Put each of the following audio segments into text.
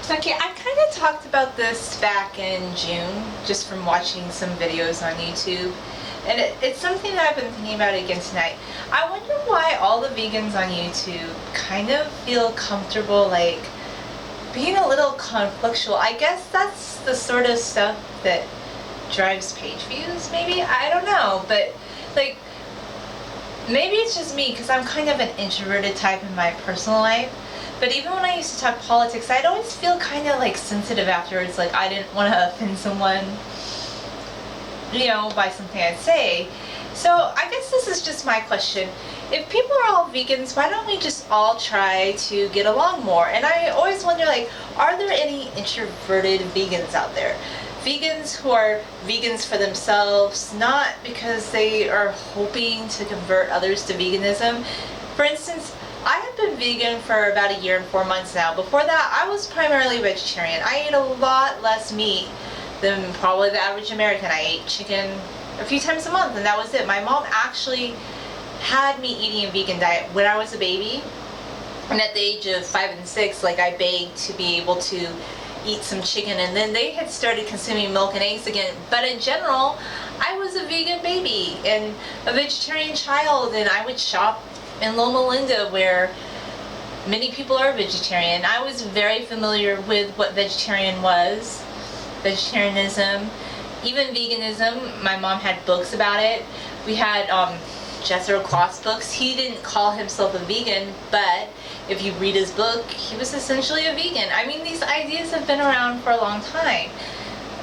Okay, I kind of talked about this back in June, just from watching some videos on YouTube. And it's something that I've been thinking about again tonight. I wonder why all the vegans on YouTube kind of feel comfortable, like, being a little conflictual. I guess that's the sort of stuff that drives page views, maybe? I don't know, but, like, maybe it's just me, because I'm kind of an introverted type in my personal life. But even when I used to talk politics, I'd always feel kind of like sensitive afterwards, like I didn't want to offend someone, by something I'd say. So I guess this is just my question. If people are all vegans, why don't we just all try to get along more? And I always wonder, like, are there any introverted vegans out there? Vegans who are vegans for themselves, not because they are hoping to convert others to veganism. For instance, I have been vegan for about a year and 4 months now. Before that, I was primarily vegetarian. I ate a lot less meat than probably the average American. I ate chicken a few times a month, and that was it. My mom actually had me eating a vegan diet when I was a baby. And at the age of 5 and 6, like, I begged to be able to eat some chicken, and then they had started consuming milk and eggs again. But in general, I was a vegan baby and a vegetarian child, and I would shop in Loma Linda, where many people are vegetarian. I was very familiar with what vegetarianism, even veganism. My mom had books about it. We had Jethro Kloss books. He didn't call himself a vegan, but if you read his book, he was essentially a vegan. I mean, these ideas have been around for a long time.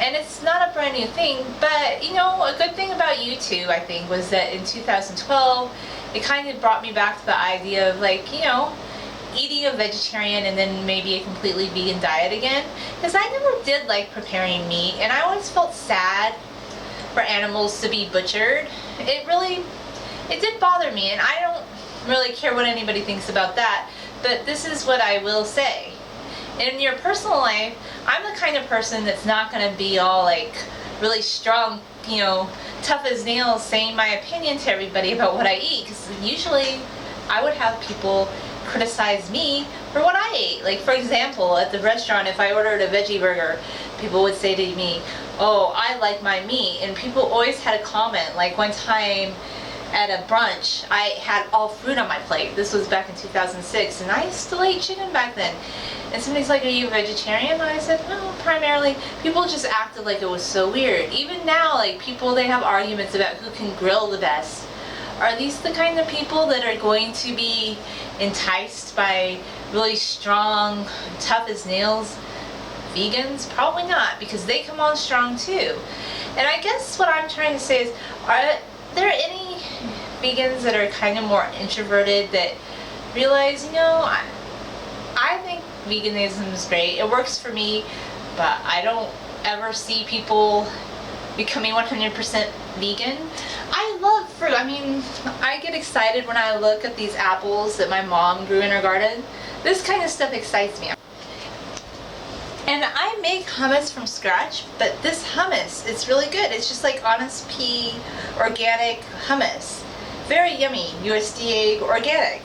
And it's not a brand new thing, but a good thing about YouTube, I think, was that in 2012, it kind of brought me back to the idea of, like, eating a vegetarian and then maybe a completely vegan diet again. Because I never did like preparing meat, and I always felt sad for animals to be butchered. It did bother me, and I don't really care what anybody thinks about that, but this is what I will say. In your personal life, I'm the kind of person that's not going to be all, like, really strong, tough as nails saying my opinion to everybody about what I eat, because usually I would have people criticize me for what I ate. Like, for example, at the restaurant, if I ordered a veggie burger, people would say to me, "Oh, I like my meat," and people always had a comment. Like, one time at a brunch, I had all fruit on my plate. This was back in 2006, and I still ate chicken back then. And somebody's like, "Are you a vegetarian?" And I said, "No, primarily." People just acted like it was so weird. Even now, like, they have arguments about who can grill the best. Are these the kind of people that are going to be enticed by really strong, tough as nails vegans? Probably not, because they come on strong too. And I guess what I'm trying to say is, are there any vegans that are kind of more introverted that realize, I think veganism is great. It works for me, but I don't ever see people becoming 100% vegan. I love fruit. I mean, I get excited when I look at these apples that my mom grew in her garden. This kind of stuff excites me. And I make hummus from scratch, but this hummus, it's really good. It's just like honest pea, organic hummus. Very yummy, USDA organic.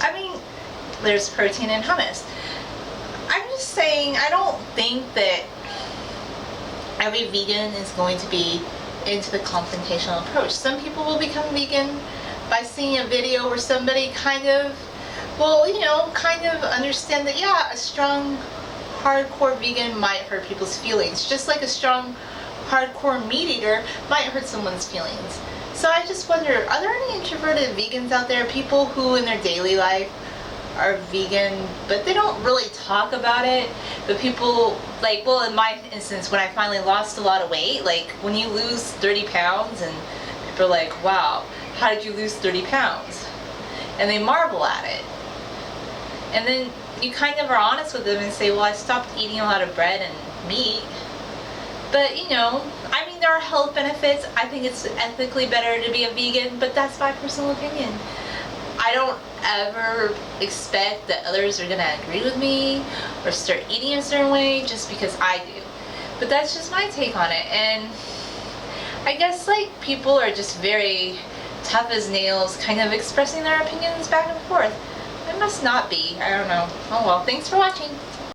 I mean, there's protein in hummus. I'm just saying, I don't think that every vegan is going to be into the confrontational approach. Some people will become vegan by seeing a video where somebody kind of understand that, yeah, a strong, hardcore vegan might hurt people's feelings, just like a strong, hardcore meat eater might hurt someone's feelings. So I just wonder, are there any introverted vegans out there, people who in their daily life are vegan, but they don't really talk about it? But people, like, well, in my instance, when I finally lost a lot of weight, like, when you lose 30 pounds and people are like, "Wow, how did you lose 30 pounds? And they marvel at it. And then you kind of are honest with them and say, "Well, I stopped eating a lot of bread and meat." But, I mean, there are health benefits. I think it's ethically better to be a vegan, but that's my personal opinion. I don't ever expect that others are going to agree with me or start eating a certain way just because I do. But that's just my take on it. And I guess, like, people are just very tough as nails, kind of expressing their opinions back and forth. It must not be. I don't know. Oh well, thanks for watching.